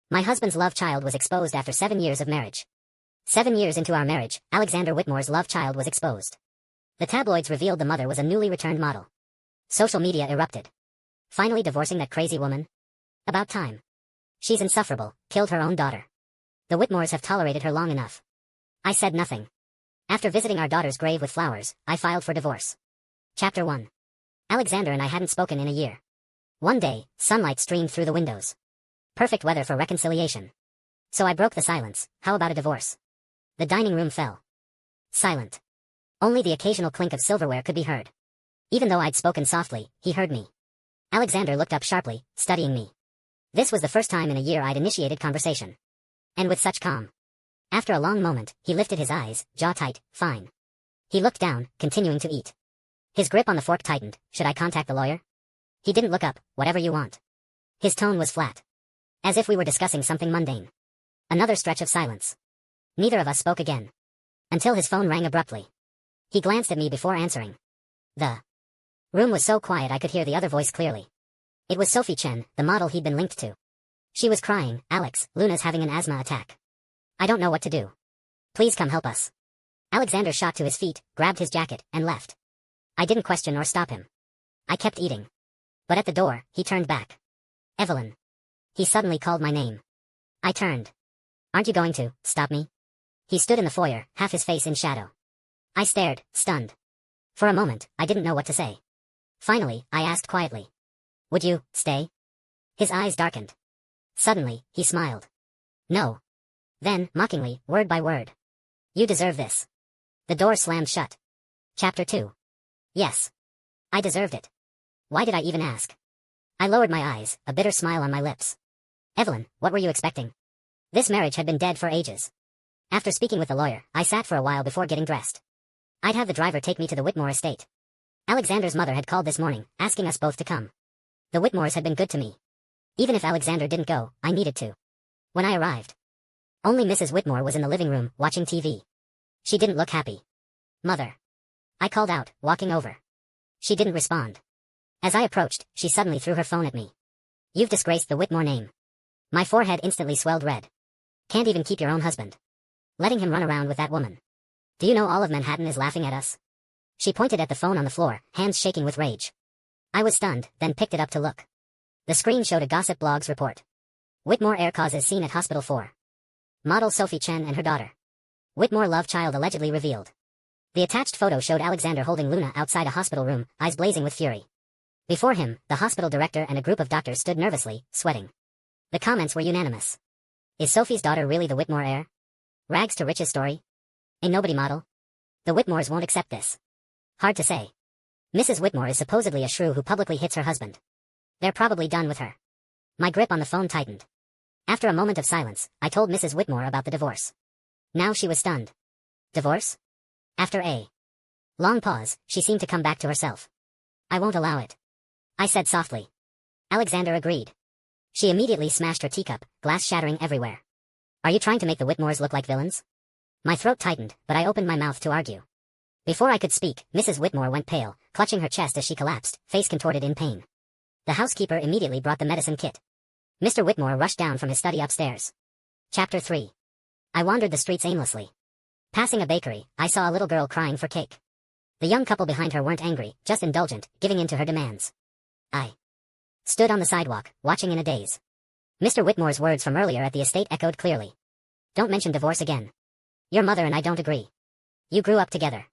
My husband's love child was exposed after 7 years of marriage. 7 years into our marriage, Alexander Whitmore's love child was exposed. The tabloids revealed the mother was a newly returned model. Social media erupted. Finally divorcing that crazy woman? About time. She's insufferable, killed her own daughter. The Whitmores have tolerated her long enough. I said nothing. After visiting our daughter's grave with flowers, I filed for divorce. Chapter 1. Alexander and I hadn't spoken in a year. One day, sunlight streamed through the windows. Perfect weather for reconciliation. So I broke the silence. How about a divorce? The dining room fell silent. Only the occasional clink of silverware could be heard. Even though I'd spoken softly, he heard me. Alexander looked up sharply, studying me. This was the first time in a year I'd initiated conversation. And with such calm. After a long moment, he lifted his eyes, jaw tight. Fine. He looked down, continuing to eat. His grip on the fork tightened. Should I contact the lawyer? He didn't look up. Whatever you want. His tone was flat. As if we were discussing something mundane. Another stretch of silence. Neither of us spoke again. Until his phone rang abruptly. He glanced at me before answering. The room was so quiet I could hear the other voice clearly. It was Sophie Chen, the model he'd been linked to. She was crying. Alex, Luna's having an asthma attack. I don't know what to do. Please come help us. Alexander shot to his feet, grabbed his jacket, and left. I didn't question or stop him. I kept eating. But at the door, he turned back. Evelyn. He suddenly called my name. I turned. Aren't you going to stop me? He stood in the foyer, half his face in shadow. I stared, stunned. For a moment, I didn't know what to say. Finally, I asked quietly. Would you stay? His eyes darkened. Suddenly, he smiled. No. Then, mockingly, word by word. You deserve this. The door slammed shut. Chapter 2. Yes. I deserved it. Why did I even ask? I lowered my eyes, a bitter smile on my lips. Evelyn, what were you expecting? This marriage had been dead for ages. After speaking with the lawyer, I sat for a while before getting dressed. I'd have the driver take me to the Whitmore estate. Alexander's mother had called this morning, asking us both to come. The Whitmores had been good to me. Even if Alexander didn't go, I needed to. When I arrived, only Mrs. Whitmore was in the living room, watching TV. She didn't look happy. Mother. I called out, walking over. She didn't respond. As I approached, she suddenly threw her phone at me. You've disgraced the Whitmore name. My forehead instantly swelled red. Can't even keep your own husband. Letting him run around with that woman. Do you know all of Manhattan is laughing at us? She pointed at the phone on the floor, hands shaking with rage. I was stunned, then picked it up to look. The screen showed a Gossip Blogs report. Whitmore air causes seen at Hospital 4. Model Sophie Chen and her daughter. Whitmore love child allegedly revealed. The attached photo showed Alexander holding Luna outside a hospital room, eyes blazing with fury. Before him, the hospital director and a group of doctors stood nervously, sweating. The comments were unanimous. Is Sophie's daughter really the Whitmore heir? Rags to riches story? A nobody model? The Whitmores won't accept this. Hard to say. Mrs. Whitmore is supposedly a shrew who publicly hits her husband. They're probably done with her. My grip on the phone tightened. After a moment of silence, I told Mrs. Whitmore about the divorce. Now she was stunned. Divorce? After a long pause, she seemed to come back to herself. I won't allow it. I said softly. Alexander agreed. She immediately smashed her teacup, glass shattering everywhere. Are you trying to make the Whitmores look like villains? My throat tightened, but I opened my mouth to argue. Before I could speak, Mrs. Whitmore went pale, clutching her chest as she collapsed, face contorted in pain. The housekeeper immediately brought the medicine kit. Mr. Whitmore rushed down from his study upstairs. Chapter 3. I wandered the streets aimlessly. Passing a bakery, I saw a little girl crying for cake. The young couple behind her weren't angry, just indulgent, giving in to her demands. I stood on the sidewalk, watching in a daze. Mr. Whitmore's words from earlier at the estate echoed clearly. Don't mention divorce again. Your mother and I don't agree. You grew up together.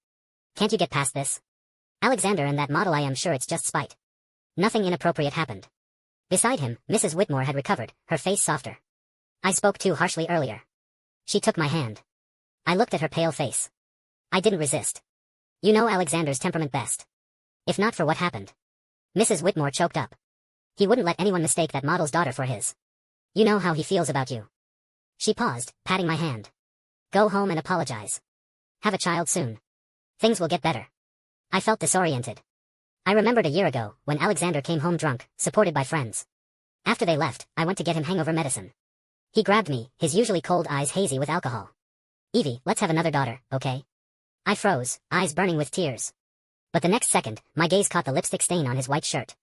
Can't you get past this? Alexander and that model, I am sure it's just spite. Nothing inappropriate happened. Beside him, Mrs. Whitmore had recovered, her face softer. I spoke too harshly earlier. She took my hand. I looked at her pale face. I didn't resist. You know Alexander's temperament best. If not for what happened. Mrs. Whitmore choked up. He wouldn't let anyone mistake that model's daughter for his. You know how he feels about you. She paused, patting my hand. Go home and apologize. Have a child soon. Things will get better. I felt disoriented. I remembered a year ago, when Alexander came home drunk, supported by friends. After they left, I went to get him hangover medicine. He grabbed me, his usually cold eyes hazy with alcohol. Evie, let's have another daughter, okay? I froze, eyes burning with tears. But the next second, my gaze caught the lipstick stain on his white shirt.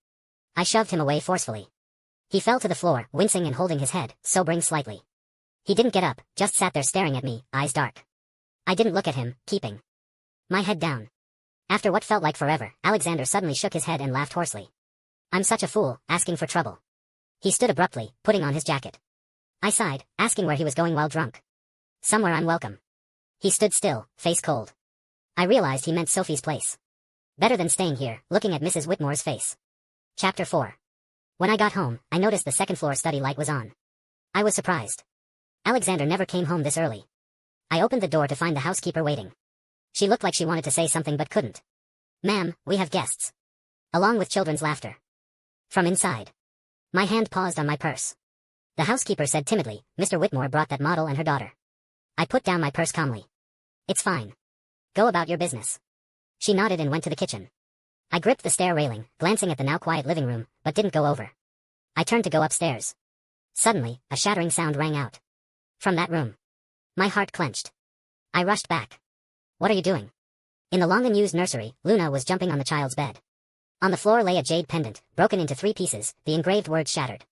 I shoved him away forcefully. He fell to the floor, wincing and holding his head, sobering slightly. He didn't get up, just sat there staring at me, eyes dark. I didn't look at him, keeping my head down. After what felt like forever, Alexander suddenly shook his head and laughed hoarsely. I'm such a fool, asking for trouble. He stood abruptly, putting on his jacket. I sighed, asking where he was going while drunk. Somewhere I'm welcome. He stood still, face cold. I realized he meant Sophie's place. Better than staying here, looking at Mrs. Whitmore's face. Chapter 4. When I got home, I noticed the second-floor study light was on. I was surprised. Alexander never came home this early. I opened the door to find the housekeeper waiting. She looked like she wanted to say something but couldn't. Ma'am, we have guests. Along with children's laughter. From inside. My hand paused on my purse. The housekeeper said timidly, Mr. Whitmore brought that model and her daughter. I put down my purse calmly. It's fine. Go about your business. She nodded and went to the kitchen. I gripped the stair railing, glancing at the now quiet living room, but didn't go over. I turned to go upstairs. Suddenly, a shattering sound rang out. From that room. My heart clenched. I rushed back. What are you doing? In the long-unused nursery, Luna was jumping on the child's bed. On the floor lay a jade pendant, broken into 3 pieces, the engraved words shattered.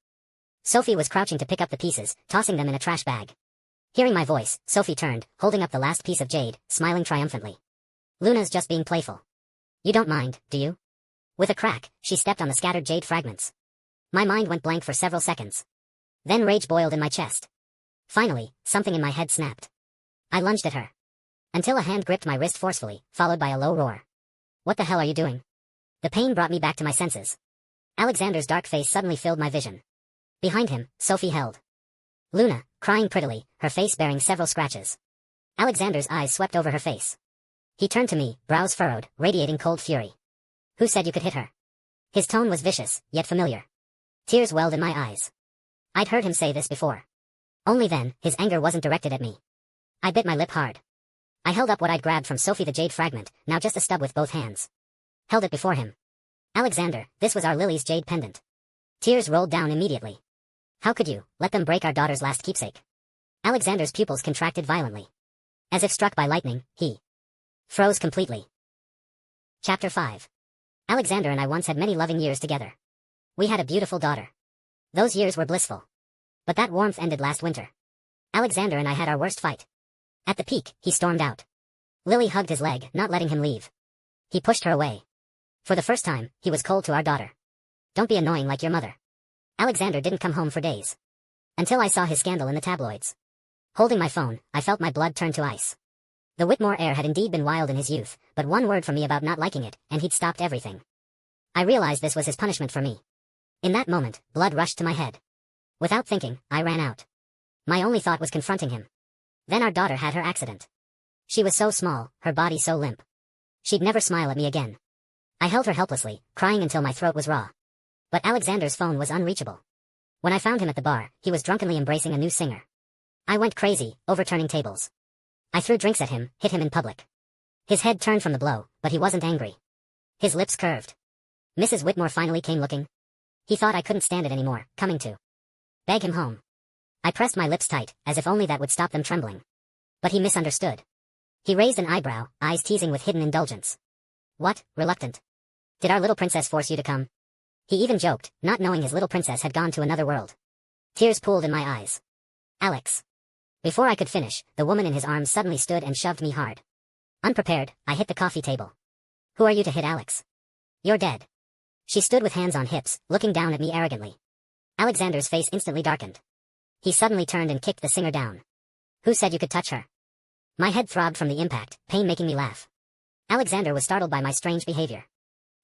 Sophie was crouching to pick up the pieces, tossing them in a trash bag. Hearing my voice, Sophie turned, holding up the last piece of jade, smiling triumphantly. Luna's just being playful. You don't mind, do you? With a crack, she stepped on the scattered jade fragments. My mind went blank for several seconds. Then rage boiled in my chest. Finally, something in my head snapped. I lunged at her. Until a hand gripped my wrist forcefully, followed by a low roar. What the hell are you doing? The pain brought me back to my senses. Alexander's dark face suddenly filled my vision. Behind him, Sophie held Luna, crying prettily, her face bearing several scratches. Alexander's eyes swept over her face. He turned to me, brows furrowed, radiating cold fury. Who said you could hit her? His tone was vicious, yet familiar. Tears welled in my eyes. I'd heard him say this before. Only then, his anger wasn't directed at me. I bit my lip hard. I held up what I'd grabbed from Sophie, the jade fragment, now just a stub, with both hands. Held it before him. Alexander, this was our Lily's jade pendant. Tears rolled down immediately. How could you let them break our daughter's last keepsake? Alexander's pupils contracted violently. As if struck by lightning, he froze completely. Chapter 5. Alexander and I once had many loving years together. We had a beautiful daughter. Those years were blissful. But that warmth ended last winter. Alexander and I had our worst fight. At the peak, he stormed out. Lily hugged his leg, not letting him leave. He pushed her away. For the first time, he was cold to our daughter. Don't be annoying like your mother. Alexander didn't come home for days. Until I saw his scandal in the tabloids. Holding my phone, I felt my blood turn to ice. The Whitmore heir had indeed been wild in his youth, but one word from me about not liking it, and he'd stopped everything. I realized this was his punishment for me. In that moment, blood rushed to my head. Without thinking, I ran out. My only thought was confronting him. Then our daughter had her accident. She was so small, her body so limp. She'd never smile at me again. I held her helplessly, crying until my throat was raw. But Alexander's phone was unreachable. When I found him at the bar, he was drunkenly embracing a new singer. I went crazy, overturning tables. I threw drinks at him, hit him in public. His head turned from the blow, but he wasn't angry. His lips curved. Mrs. Whitmore finally came looking. He thought I couldn't stand it anymore, coming to beg him home. I pressed my lips tight, as if only that would stop them trembling. But he misunderstood. He raised an eyebrow, eyes teasing with hidden indulgence. What, reluctant? Did our little princess force you to come? He even joked, not knowing his little princess had gone to another world. Tears pooled in my eyes. Alex. Before I could finish, the woman in his arms suddenly stood and shoved me hard. Unprepared, I hit the coffee table. Who are you to hit Alex? You're dead. She stood with hands on hips, looking down at me arrogantly. Alexander's face instantly darkened. He suddenly turned and kicked the singer down. Who said you could touch her? My head throbbed from the impact, pain making me laugh. Alexander was startled by my strange behavior.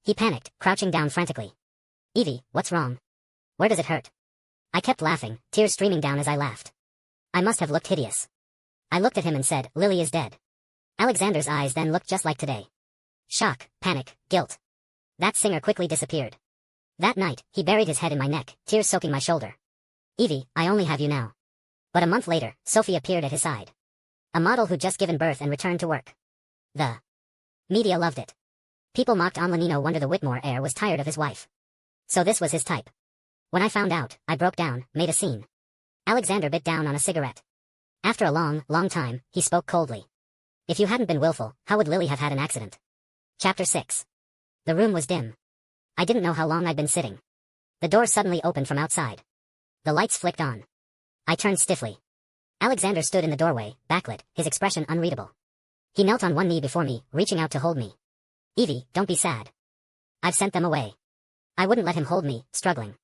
He panicked, crouching down frantically. Evie, what's wrong? Where does it hurt? I kept laughing, tears streaming down as I laughed. I must have looked hideous. I looked at him and said, Lily is dead. Alexander's eyes then looked just like today. Shock, panic, guilt. That singer quickly disappeared. That night, he buried his head in my neck, tears soaking my shoulder. Evie, I only have you now. But a month later, Sophie appeared at his side. A model who'd just given birth and returned to work. The media loved it. People mocked Amla. No wonder the Whitmore heir was tired of his wife. So this was his type. When I found out, I broke down, made a scene. Alexander bit down on a cigarette. After a long, long time, he spoke coldly. If you hadn't been willful, how would Lily have had an accident? Chapter 6. The room was dim. I didn't know how long I'd been sitting. The door suddenly opened from outside. The lights flicked on. I turned stiffly. Alexander stood in the doorway, backlit, his expression unreadable. He knelt on one knee before me, reaching out to hold me. Evie, don't be sad. I've sent them away. I wouldn't let him hold me, struggling.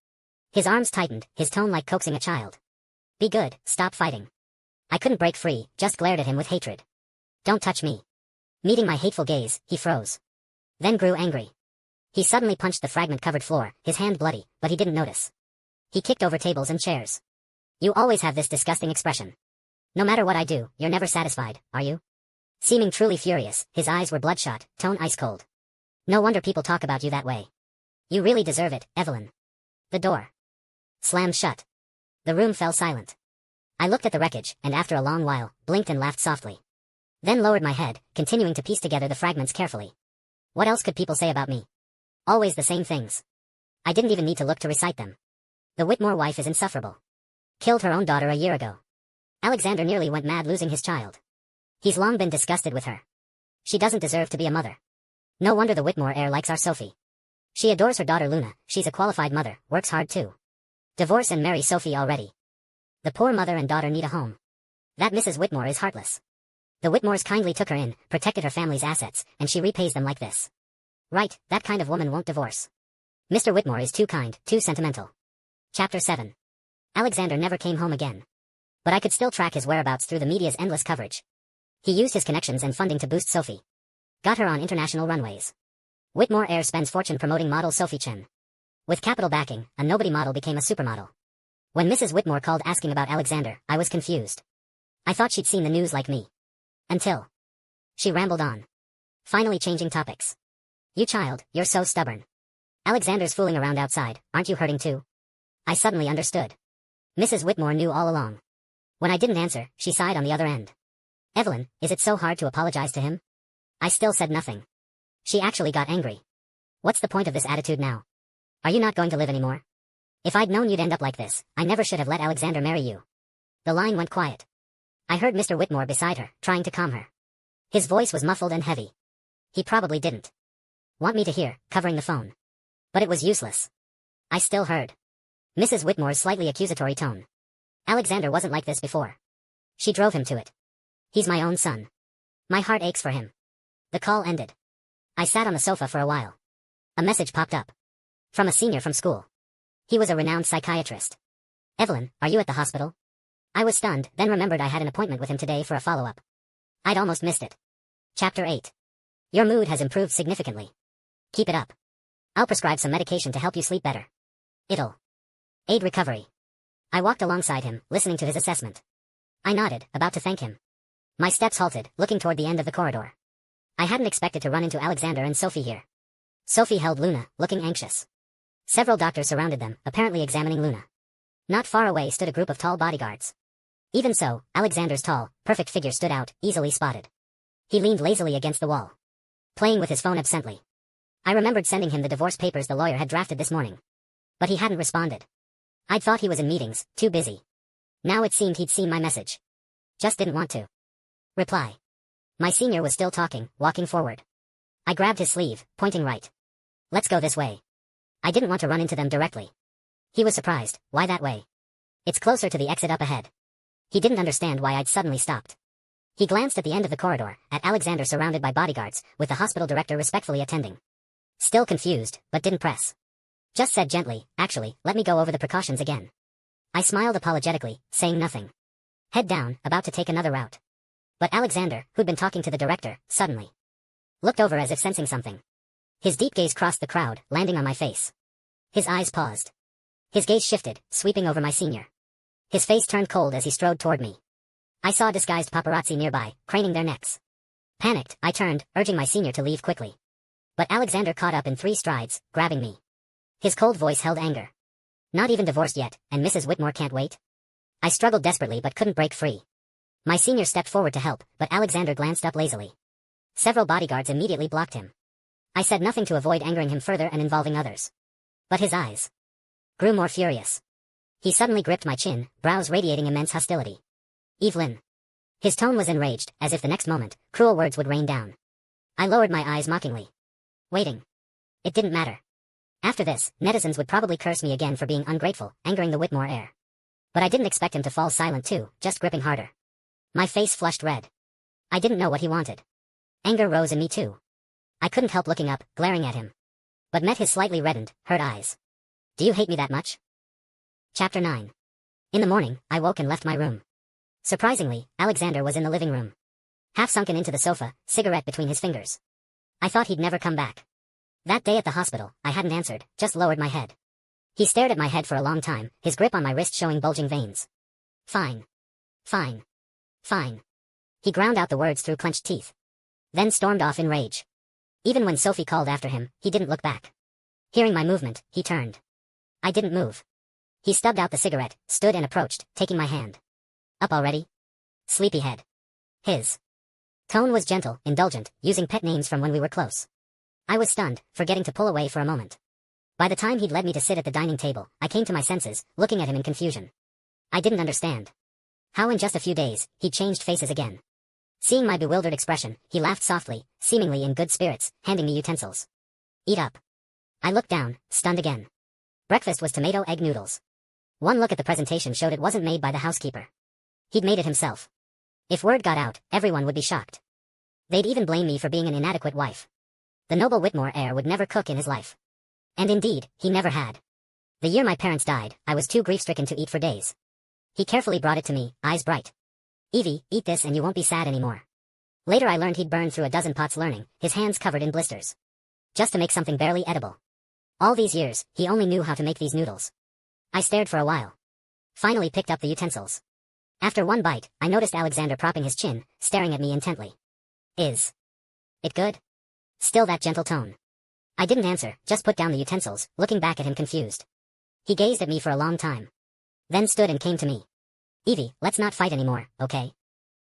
His arms tightened, his tone like coaxing a child. Be good, stop fighting. I couldn't break free, just glared at him with hatred. Don't touch me. Meeting my hateful gaze, he froze. Then grew angry. He suddenly punched the fragment-covered floor, his hand bloody, but he didn't notice. He kicked over tables and chairs. You always have this disgusting expression. No matter what I do, you're never satisfied, are you? Seeming truly furious, his eyes were bloodshot, tone ice-cold. No wonder people talk about you that way. You really deserve it, Evelyn. The door slammed shut. The room fell silent. I looked at the wreckage, and after a long while, blinked and laughed softly. Then lowered my head, continuing to piece together the fragments carefully. What else could people say about me? Always the same things. I didn't even need to look to recite them. The Whitmore wife is insufferable. Killed her own daughter a year ago. Alexander nearly went mad losing his child. He's long been disgusted with her. She doesn't deserve to be a mother. No wonder the Whitmore heir likes our Sophie. She adores her daughter Luna, she's a qualified mother, works hard too. Divorce and marry Sophie already. The poor mother and daughter need a home. That Mrs. Whitmore is heartless. The Whitmores kindly took her in, protected her family's assets, and she repays them like this. Right, that kind of woman won't divorce. Mr. Whitmore is too kind, too sentimental. Chapter 7. Alexander never came home again. But I could still track his whereabouts through the media's endless coverage. He used his connections and funding to boost Sophie. Got her on international runways. Whitmore heir spends fortune promoting model Sophie Chen. With capital backing, a nobody model became a supermodel. When Mrs. Whitmore called asking about Alexander, I was confused. I thought she'd seen the news like me. Until she rambled on. Finally changing topics. You child, you're so stubborn. Alexander's fooling around outside, aren't you hurting too? I suddenly understood. Mrs. Whitmore knew all along. When I didn't answer, she sighed on the other end. Evelyn, is it so hard to apologize to him? I still said nothing. She actually got angry. What's the point of this attitude now? Are you not going to live anymore? If I'd known you'd end up like this, I never should have let Alexander marry you. The line went quiet. I heard Mr. Whitmore beside her, trying to calm her. His voice was muffled and heavy. He probably didn't want me to hear, covering the phone. But it was useless. I still heard Mrs. Whitmore's slightly accusatory tone. Alexander wasn't like this before. She drove him to it. He's my own son. My heart aches for him. The call ended. I sat on the sofa for a while. A message popped up. From a senior from school. He was a renowned psychiatrist. Evelyn, are you at the hospital? I was stunned, then remembered I had an appointment with him today for a follow-up. I'd almost missed it. Chapter 8. Your mood has improved significantly. Keep it up. I'll prescribe some medication to help you sleep better. It'll aid recovery. I walked alongside him, listening to his assessment. I nodded, about to thank him. My steps halted, looking toward the end of the corridor. I hadn't expected to run into Alexander and Sophie here. Sophie held Luna, looking anxious. Several doctors surrounded them, apparently examining Luna. Not far away stood a group of tall bodyguards. Even so, Alexander's tall, perfect figure stood out, easily spotted. He leaned lazily against the wall, playing with his phone absently. I remembered sending him the divorce papers the lawyer had drafted this morning. But he hadn't responded. I'd thought he was in meetings, too busy. Now it seemed he'd seen my message. Just didn't want to reply. My senior was still talking, walking forward. I grabbed his sleeve, pointing right. Let's go this way. I didn't want to run into them directly. He was surprised. Why that way? It's closer to the exit up ahead. He didn't understand why I'd suddenly stopped. He glanced at the end of the corridor, at Alexander surrounded by bodyguards, with the hospital director respectfully attending. Still confused, but didn't press. Just said gently, actually, let me go over the precautions again. I smiled apologetically, saying nothing. Head down, about to take another route. But Alexander, who'd been talking to the director, suddenly looked over as if sensing something. His deep gaze crossed the crowd, landing on my face. His eyes paused. His gaze shifted, sweeping over my senior. His face turned cold as he strode toward me. I saw disguised paparazzi nearby, craning their necks. Panicked, I turned, urging my senior to leave quickly. But Alexander caught up in 3 strides, grabbing me. His cold voice held anger. Not even divorced yet, and Mrs. Whitmore can't wait? I struggled desperately but couldn't break free. My senior stepped forward to help, but Alexander glanced up lazily. Several bodyguards immediately blocked him. I said nothing to avoid angering him further and involving others. But his eyes grew more furious. He suddenly gripped my chin, brows radiating immense hostility. Evelyn. His tone was enraged, as if the next moment, cruel words would rain down. I lowered my eyes mockingly. Waiting. It didn't matter. After this, netizens would probably curse me again for being ungrateful, angering the Whitmore heir. But I didn't expect him to fall silent too, just gripping harder. My face flushed red. I didn't know what he wanted. Anger rose in me too. I couldn't help looking up, glaring at him. But met his slightly reddened, hurt eyes. Do you hate me that much? Chapter 9. In the morning, I woke and left my room. Surprisingly, Alexander was in the living room. Half sunken into the sofa, cigarette between his fingers. I thought he'd never come back. That day at the hospital, I hadn't answered, just lowered my head. He stared at my head for a long time, his grip on my wrist showing bulging veins. Fine. Fine. Fine. He ground out the words through clenched teeth. Then stormed off in rage. Even when Sophie called after him, he didn't look back. Hearing my movement, he turned. I didn't move. He stubbed out the cigarette, stood and approached, taking my hand. Up already? Sleepyhead. His tone was gentle, indulgent, using pet names from when we were close. I was stunned, forgetting to pull away for a moment. By the time he'd led me to sit at the dining table, I came to my senses, looking at him in confusion. I didn't understand. How in just a few days, he'd changed faces again. Seeing my bewildered expression, he laughed softly, seemingly in good spirits, handing me utensils. Eat up. I looked down, stunned again. Breakfast was tomato egg noodles. One look at the presentation showed it wasn't made by the housekeeper. He'd made it himself. If word got out, everyone would be shocked. They'd even blame me for being an inadequate wife. The noble Whitmore heir would never cook in his life. And indeed, he never had. The year my parents died, I was too grief-stricken to eat for days. He carefully brought it to me, eyes bright. Evie, eat this and you won't be sad anymore. Later I learned he'd burned through a dozen pots learning, his hands covered in blisters. Just to make something barely edible. All these years, he only knew how to make these noodles. I stared for a while. Finally picked up the utensils. After one bite, I noticed Alexander propping his chin, staring at me intently. Is it good? Still that gentle tone. I didn't answer, just put down the utensils, looking back at him confused. He gazed at me for a long time. Then stood and came to me. Evie, let's not fight anymore, okay?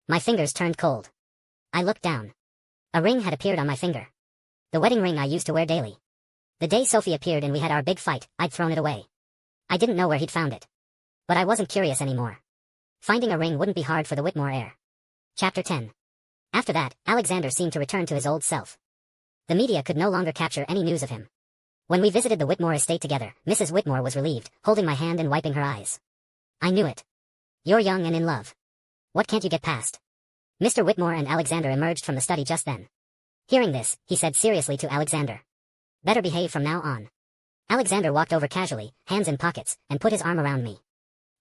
My fingers turned cold. I looked down. A ring had appeared on my finger. The wedding ring I used to wear daily. The day Sophie appeared and we had our big fight, I'd thrown it away. I didn't know where he'd found it. But I wasn't curious anymore. Finding a ring wouldn't be hard for the Whitmore heir. Chapter 10. After that, Alexander seemed to return to his old self. The media could no longer capture any news of him. When we visited the Whitmore estate together, Mrs. Whitmore was relieved, holding my hand and wiping her eyes. I knew it. You're young and in love. What can't you get past? Mr. Whitmore and Alexander emerged from the study just then. Hearing this, he said seriously to Alexander. Better behave from now on. Alexander walked over casually, hands in pockets, and put his arm around me.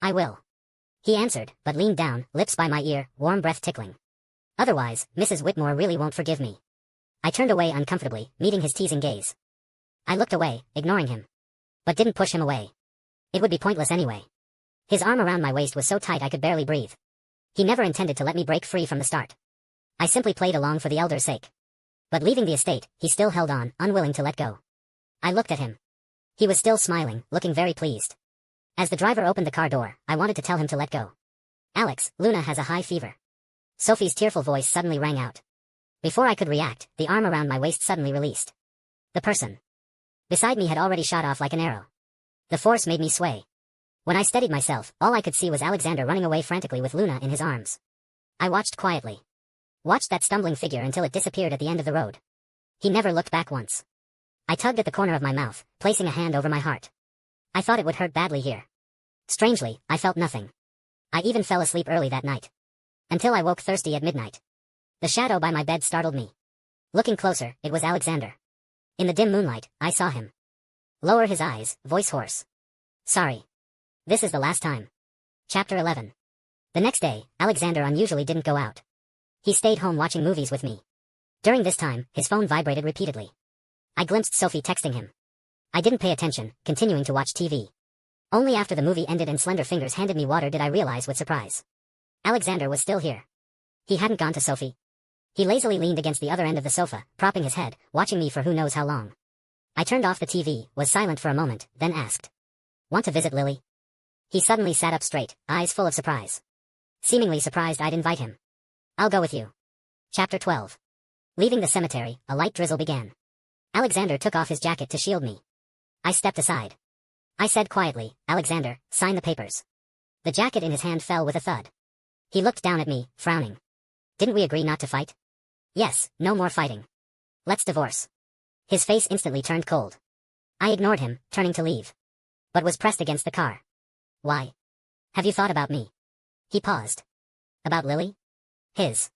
I will. He answered, but leaned down, lips by my ear, warm breath tickling. Otherwise, Mrs. Whitmore really won't forgive me. I turned away uncomfortably, meeting his teasing gaze. I looked away, ignoring him. But didn't push him away. It would be pointless anyway. His arm around my waist was so tight I could barely breathe. He never intended to let me break free from the start. I simply played along for the elder's sake. But leaving the estate, he still held on, unwilling to let go. I looked at him. He was still smiling, looking very pleased. As the driver opened the car door, I wanted to tell him to let go. Alex, Luna has a high fever. Sophie's tearful voice suddenly rang out. Before I could react, the arm around my waist suddenly released. The person beside me had already shot off like an arrow. The force made me sway. When I steadied myself, all I could see was Alexander running away frantically with Luna in his arms. I watched quietly. Watched that stumbling figure until it disappeared at the end of the road. He never looked back once. I tugged at the corner of my mouth, placing a hand over my heart. I thought it would hurt badly here. Strangely, I felt nothing. I even fell asleep early that night. Until I woke thirsty at midnight. The shadow by my bed startled me. Looking closer, it was Alexander. In the dim moonlight, I saw him. Lower his eyes, voice hoarse. Sorry. This is the last time. Chapter 11. The next day, Alexander unusually didn't go out. He stayed home watching movies with me. During this time, his phone vibrated repeatedly. I glimpsed Sophie texting him. I didn't pay attention, continuing to watch TV. Only after the movie ended and Slender Fingers handed me water did I realize with surprise. Alexander was still here. He hadn't gone to Sophie. He lazily leaned against the other end of the sofa, propping his head, watching me for who knows how long. I turned off the TV, was silent for a moment, then asked. Want to visit Lily? He suddenly sat up straight, eyes full of surprise. Seemingly surprised I'd invite him. I'll go with you. Chapter 12. Leaving the cemetery, a light drizzle began. Alexander took off his jacket to shield me. I stepped aside. I said quietly, Alexander, sign the papers. The jacket in his hand fell with a thud. He looked down at me, frowning. Didn't we agree not to fight? Yes, no more fighting. Let's divorce. His face instantly turned cold. I ignored him, turning to leave. But was pressed against the car. Why? Have you thought about me? He paused. About Lily? His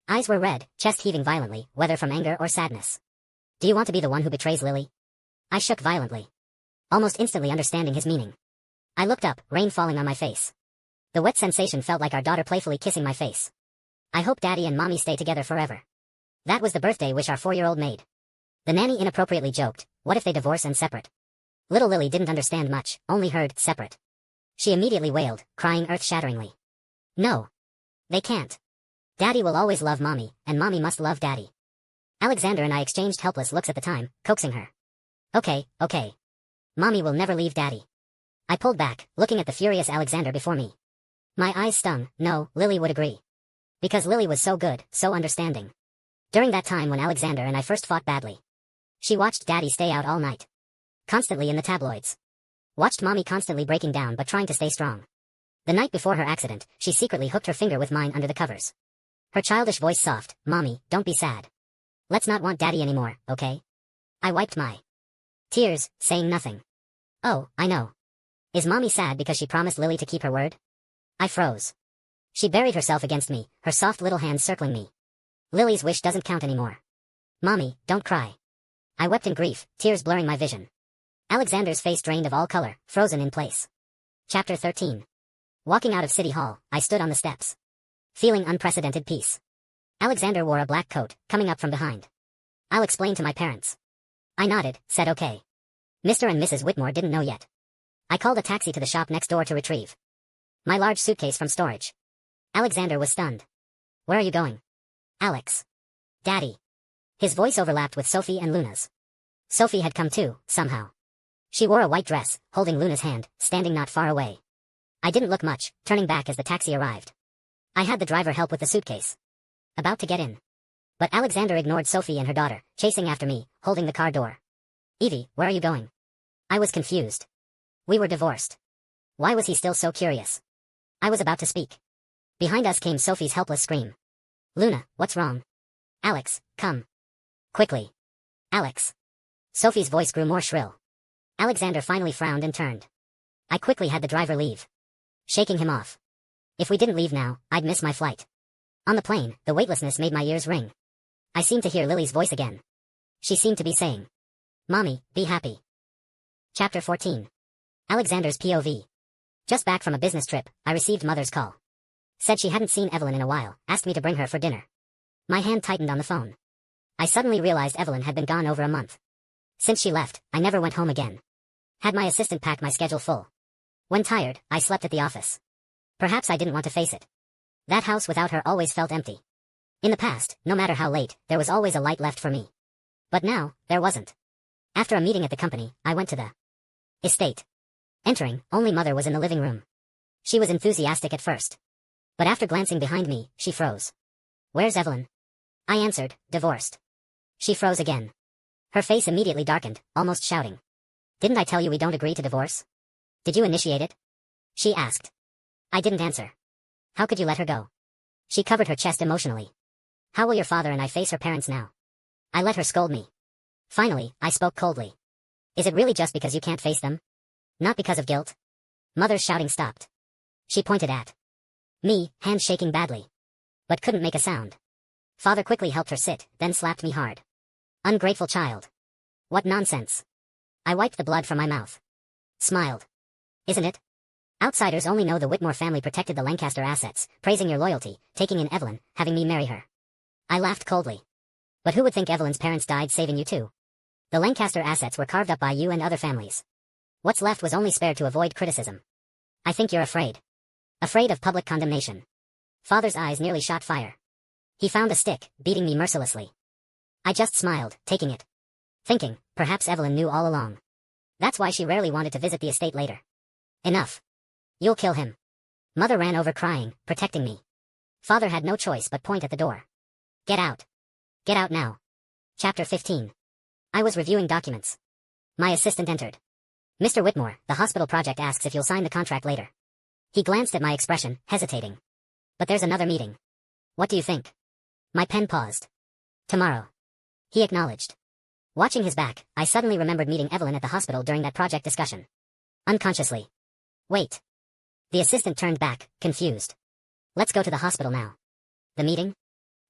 eyes were red, chest heaving violently, whether from anger or sadness. Do you want to be the one who betrays Lily? I shook violently, almost instantly understanding his meaning. I looked up, rain falling on my face. The wet sensation felt like our daughter playfully kissing my face. I hope Daddy and Mommy stay together forever. That was the birthday wish our 4-year-old made. The nanny inappropriately joked, what if they divorce and separate? Little Lily didn't understand much, only heard, separate. She immediately wailed, crying earth-shatteringly. No. They can't. Daddy will always love Mommy, and Mommy must love Daddy. Alexander and I exchanged helpless looks at the time, coaxing her. Okay. Mommy will never leave Daddy. I pulled back, looking at the furious Alexander before me. My eyes stung. No, Lily would agree. Because Lily was so good, so understanding. During that time when Alexander and I first fought badly. She watched Daddy stay out all night. Constantly in the tabloids. Watched Mommy constantly breaking down but trying to stay strong. The night before her accident, she secretly hooked her finger with mine under the covers. Her childish voice soft, Mommy, don't be sad. Let's not want Daddy anymore, okay? I wiped my tears, saying nothing. Oh, I know. Is Mommy sad because she promised Lily to keep her word? I froze. She buried herself against me, her soft little hands circling me. Lily's wish doesn't count anymore. Mommy, don't cry. I wept in grief, tears blurring my vision. Alexander's face drained of all color, frozen in place. Chapter 13. Walking out of City Hall, I stood on the steps. Feeling unprecedented peace. Alexander wore a black coat, coming up from behind. I'll explain to my parents. I nodded, said okay. Mr. and Mrs. Whitmore didn't know yet. I called a taxi to the shop next door to retrieve my large suitcase from storage. Alexander was stunned. Where are you going? Alex. Daddy. His voice overlapped with Sophie and Luna's. Sophie had come too, somehow. She wore a white dress, holding Luna's hand, standing not far away. I didn't look much, turning back as the taxi arrived. I had the driver help with the suitcase. About to get in. But Alexander ignored Sophie and her daughter, chasing after me, holding the car door. Evie, where are you going? I was confused. We were divorced. Why was he still so curious? I was about to speak. Behind us came Sophie's helpless scream. Luna, what's wrong? Alex, come. Quickly. Alex. Sophie's voice grew more shrill. Alexander finally frowned and turned. I quickly had the driver leave. Shaking him off. If we didn't leave now, I'd miss my flight. On the plane, the weightlessness made my ears ring. I seemed to hear Lily's voice again. She seemed to be saying, Mommy, be happy. Chapter 14. Alexander's POV. Just back from a business trip, I received Mother's call. Said she hadn't seen Evelyn in a while, asked me to bring her for dinner. My hand tightened on the phone. I suddenly realized Evelyn had been gone over a month. Since she left, I never went home again. Had my assistant pack my schedule full. When tired, I slept at the office. Perhaps I didn't want to face it. That house without her always felt empty. In the past, no matter how late, there was always a light left for me. But now, there wasn't. After a meeting at the company, I went to the estate. Entering, only Mother was in the living room. She was enthusiastic at first. But after glancing behind me, she froze. Where's Evelyn? I answered, divorced. She froze again. Her face immediately darkened, almost shouting. Didn't I tell you we don't agree to divorce? Did you initiate it? She asked. I didn't answer. How could you let her go? She covered her chest emotionally. How will your father and I face her parents now? I let her scold me. Finally, I spoke coldly. Is it really just because you can't face them? Not because of guilt? Mother's shouting stopped. She pointed at me, hands shaking badly. But couldn't make a sound. Father quickly helped her sit, then slapped me hard. Ungrateful child. What nonsense. I wiped the blood from my mouth. Smiled. Isn't it? Outsiders only know the Whitmore family protected the Lancaster assets, praising your loyalty, taking in Evelyn, having me marry her. I laughed coldly. But who would think Evelyn's parents died saving you too? The Lancaster assets were carved up by you and other families. What's left was only spared to avoid criticism. I think you're afraid. Afraid of public condemnation. Father's eyes nearly shot fire. He found a stick, beating me mercilessly. I just smiled, taking it. Thinking, perhaps Evelyn knew all along. That's why she rarely wanted to visit the estate later. Enough. You'll kill him. Mother ran over crying, protecting me. Father had no choice but point at the door. Get out. Get out now. Chapter 15. I was reviewing documents. My assistant entered. Mr. Whitmore, the hospital project asks if you'll sign the contract later. He glanced at my expression, hesitating. But there's another meeting. What do you think? My pen paused. Tomorrow. He acknowledged. Watching his back, I suddenly remembered meeting Evelyn at the hospital during that project discussion. Unconsciously. Wait. The assistant turned back, confused. Let's go to the hospital now. The meeting?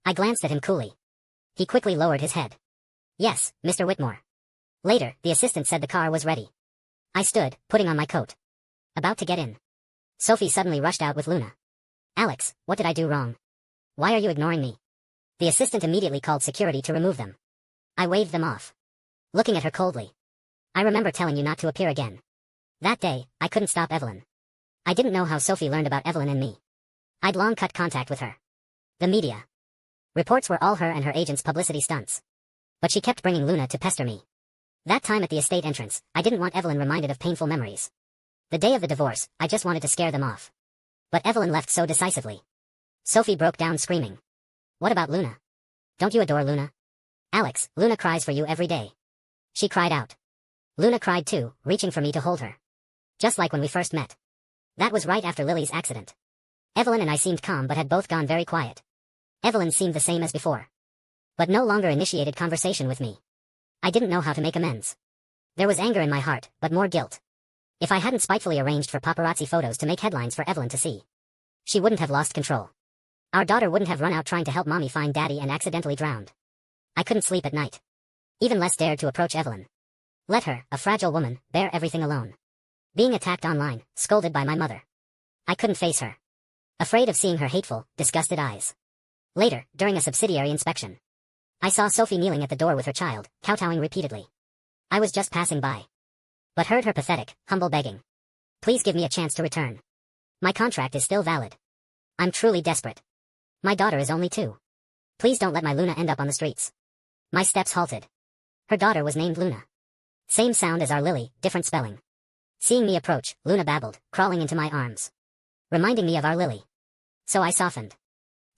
I glanced at him coolly. He quickly lowered his head. Yes, Mr. Whitmore. Later, the assistant said the car was ready. I stood, putting on my coat. About to get in. Sophie suddenly rushed out with Luna. Alex, what did I do wrong? Why are you ignoring me? The assistant immediately called security to remove them. I waved them off. Looking at her coldly. I remember telling you not to appear again. That day, I couldn't stop Evelyn. I didn't know how Sophie learned about Evelyn and me. I'd long cut contact with her. The media. Reports were all her and her agent's publicity stunts. But she kept bringing Luna to pester me. That time at the estate entrance, I didn't want Evelyn reminded of painful memories. The day of the divorce, I just wanted to scare them off. But Evelyn left so decisively. Sophie broke down screaming. What about Luna? Don't you adore Luna? Alex, Luna cries for you every day. She cried out. Luna cried too, reaching for me to hold her. Just like when we first met. That was right after Lily's accident. Evelyn and I seemed calm but had both gone very quiet. Evelyn seemed the same as before. But no longer initiated conversation with me. I didn't know how to make amends. There was anger in my heart, but more guilt. If I hadn't spitefully arranged for paparazzi photos to make headlines for Evelyn to see, she wouldn't have lost control. Our daughter wouldn't have run out trying to help mommy find daddy and accidentally drowned. I couldn't sleep at night. Even less dared to approach Evelyn. Let her, a fragile woman, bear everything alone. Being attacked online, scolded by my mother. I couldn't face her. Afraid of seeing her hateful, disgusted eyes. Later, during a subsidiary inspection, I saw Sophie kneeling at the door with her child, kowtowing repeatedly. I was just passing by, but heard her pathetic, humble begging. Please give me a chance to return. My contract is still valid. I'm truly desperate. My daughter is only 2. Please don't let my Luna end up on the streets. My steps halted. Her daughter was named Luna. Same sound as our Lily, different spelling. Seeing me approach, Luna babbled, crawling into my arms. Reminding me of our Lily. So I softened.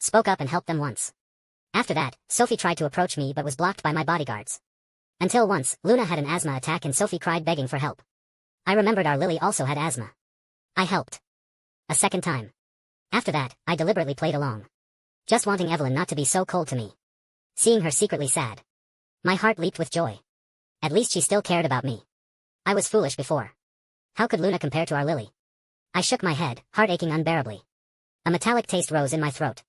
Spoke up and helped them once. After that, Sophie tried to approach me but was blocked by my bodyguards. Until once, Luna had an asthma attack and Sophie cried begging for help. I remembered our Lily also had asthma. I helped. A second time. After that, I deliberately played along. Just wanting Evelyn not to be so cold to me. Seeing her secretly sad. My heart leaped with joy. At least she still cared about me. I was foolish before. How could Luna compare to our Lily? I shook my head, heart aching unbearably. A metallic taste rose in my throat.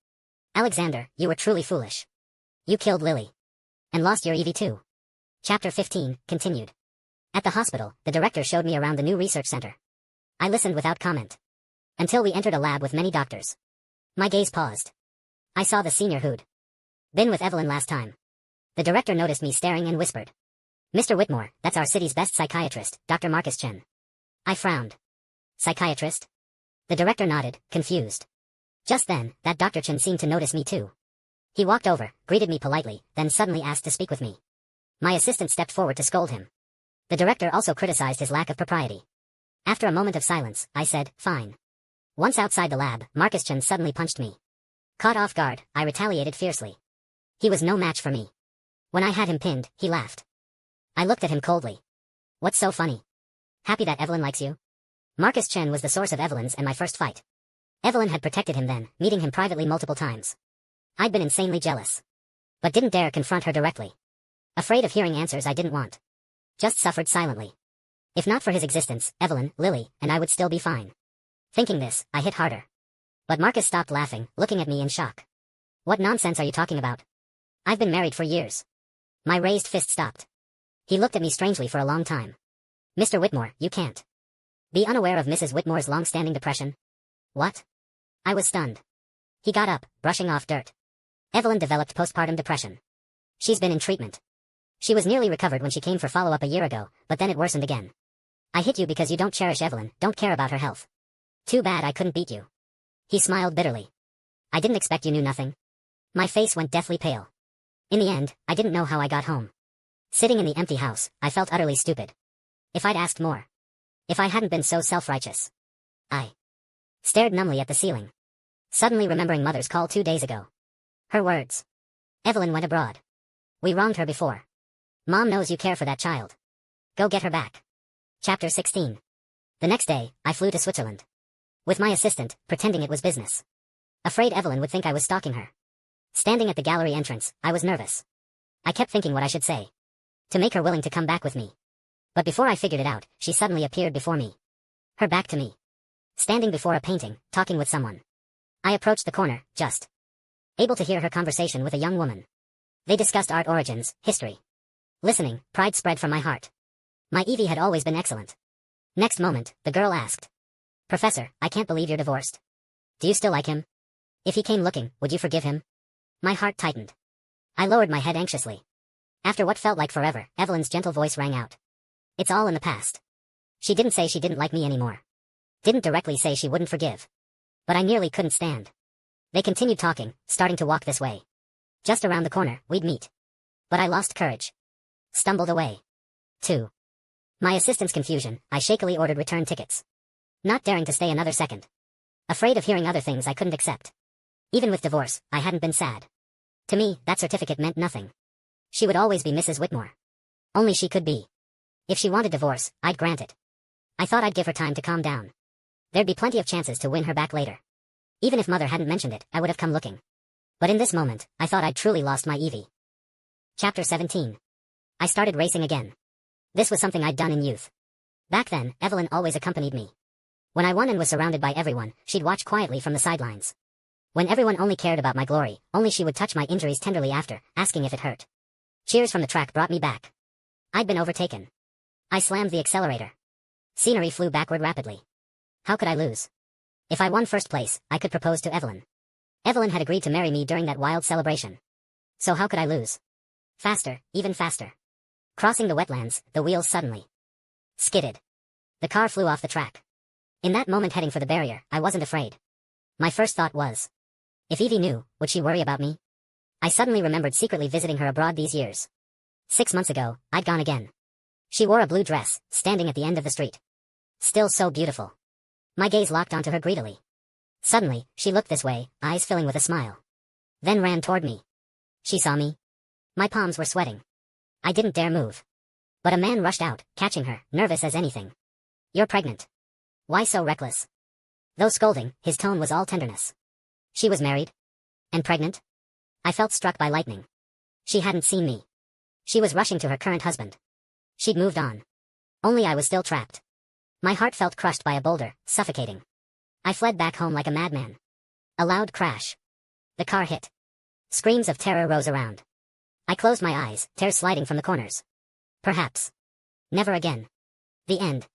Alexander, you were truly foolish. You killed Lily. And lost your Evie too. Chapter 15, continued. At the hospital, the director showed me around the new research center. I listened without comment. Until we entered a lab with many doctors. My gaze paused. I saw the senior who'd been with Evelyn last time. The director noticed me staring and whispered. Mr. Whitmore, that's our city's best psychiatrist, Dr. Marcus Chen. I frowned. Psychiatrist? The director nodded, confused. Just then, that Dr. Chen seemed to notice me too. He walked over, greeted me politely, then suddenly asked to speak with me. My assistant stepped forward to scold him. The director also criticized his lack of propriety. After a moment of silence, I said, fine. Once outside the lab, Marcus Chen suddenly punched me. Caught off guard, I retaliated fiercely. He was no match for me. When I had him pinned, he laughed. I looked at him coldly. What's so funny? Happy that Evelyn likes you? Marcus Chen was the source of Evelyn's and my first fight. Evelyn had protected him then, meeting him privately multiple times. I'd been insanely jealous. But didn't dare confront her directly. Afraid of hearing answers I didn't want. Just suffered silently. If not for his existence, Evelyn, Lily, and I would still be fine. Thinking this, I hit harder. But Marcus stopped laughing, looking at me in shock. What nonsense are you talking about? I've been married for years. My raised fist stopped. He looked at me strangely for a long time. Mr. Whitmore, you can't be unaware of Mrs. Whitmore's long-standing depression. What? I was stunned. He got up, brushing off dirt. Evelyn developed postpartum depression. She's been in treatment. She was nearly recovered when she came for follow-up a year ago, but then it worsened again. I hit you because you don't cherish Evelyn, don't care about her health. Too bad I couldn't beat you. He smiled bitterly. I didn't expect you knew nothing. My face went deathly pale. In the end, I didn't know how I got home. Sitting in the empty house, I felt utterly stupid. If I'd asked more. If I hadn't been so self-righteous. I stared numbly at the ceiling. Suddenly remembering Mother's call 2 days ago. Her words. Evelyn went abroad. We wronged her before. Mom knows you care for that child. Go get her back. Chapter 16. The next day, I flew to Switzerland. With my assistant, pretending it was business. Afraid Evelyn would think I was stalking her. Standing at the gallery entrance, I was nervous. I kept thinking what I should say. To make her willing to come back with me. But before I figured it out, she suddenly appeared before me. Her back to me. Standing before a painting, talking with someone. I approached the corner, just able to hear her conversation with a young woman. They discussed art origins, history. Listening, pride spread from my heart. My Evie had always been excellent. Next moment, the girl asked. Professor, I can't believe you're divorced. Do you still like him? If he came looking, would you forgive him? My heart tightened. I lowered my head anxiously. After what felt like forever, Evelyn's gentle voice rang out. It's all in the past. She didn't say she didn't like me anymore. Didn't directly say she wouldn't forgive. But I nearly couldn't stand. They continued talking, starting to walk this way. Just around the corner, we'd meet. But I lost courage. Stumbled away. 2. My assistant's confusion, I shakily ordered return tickets. Not daring to stay another second. Afraid of hearing other things I couldn't accept. Even with divorce, I hadn't been sad. To me, that certificate meant nothing. She would always be Mrs. Whitmore. Only she could be. If she wanted divorce, I'd grant it. I thought I'd give her time to calm down. There'd be plenty of chances to win her back later. Even if Mother hadn't mentioned it, I would have come looking. But in this moment, I thought I'd truly lost my Evie. Chapter 17. I started racing again. This was something I'd done in youth. Back then, Evelyn always accompanied me. When I won and was surrounded by everyone, she'd watch quietly from the sidelines. When everyone only cared about my glory, only she would touch my injuries tenderly after, asking if it hurt. Cheers from the track brought me back. I'd been overtaken. I slammed the accelerator. Scenery flew backward rapidly. How could I lose? If I won first place, I could propose to Evelyn. Evelyn had agreed to marry me during that wild celebration. So how could I lose? Faster, even faster. Crossing the wetlands, the wheels suddenly skidded. The car flew off the track. In that moment heading for the barrier, I wasn't afraid. My first thought was, if Evie knew, would she worry about me? I suddenly remembered secretly visiting her abroad these years. 6 months ago, I'd gone again. She wore a blue dress, standing at the end of the street. Still so beautiful. My gaze locked onto her greedily. Suddenly, she looked this way, eyes filling with a smile. Then ran toward me. She saw me. My palms were sweating. I didn't dare move. But a man rushed out, catching her, nervous as anything. You're pregnant. Why so reckless? Though scolding, his tone was all tenderness. She was married? And pregnant? I felt struck by lightning. She hadn't seen me. She was rushing to her current husband. She'd moved on. Only I was still trapped. My heart felt crushed by a boulder, suffocating. I fled back home like a madman. A loud crash. The car hit. Screams of terror rose around. I closed my eyes, tears sliding from the corners. Perhaps. Never again. The end.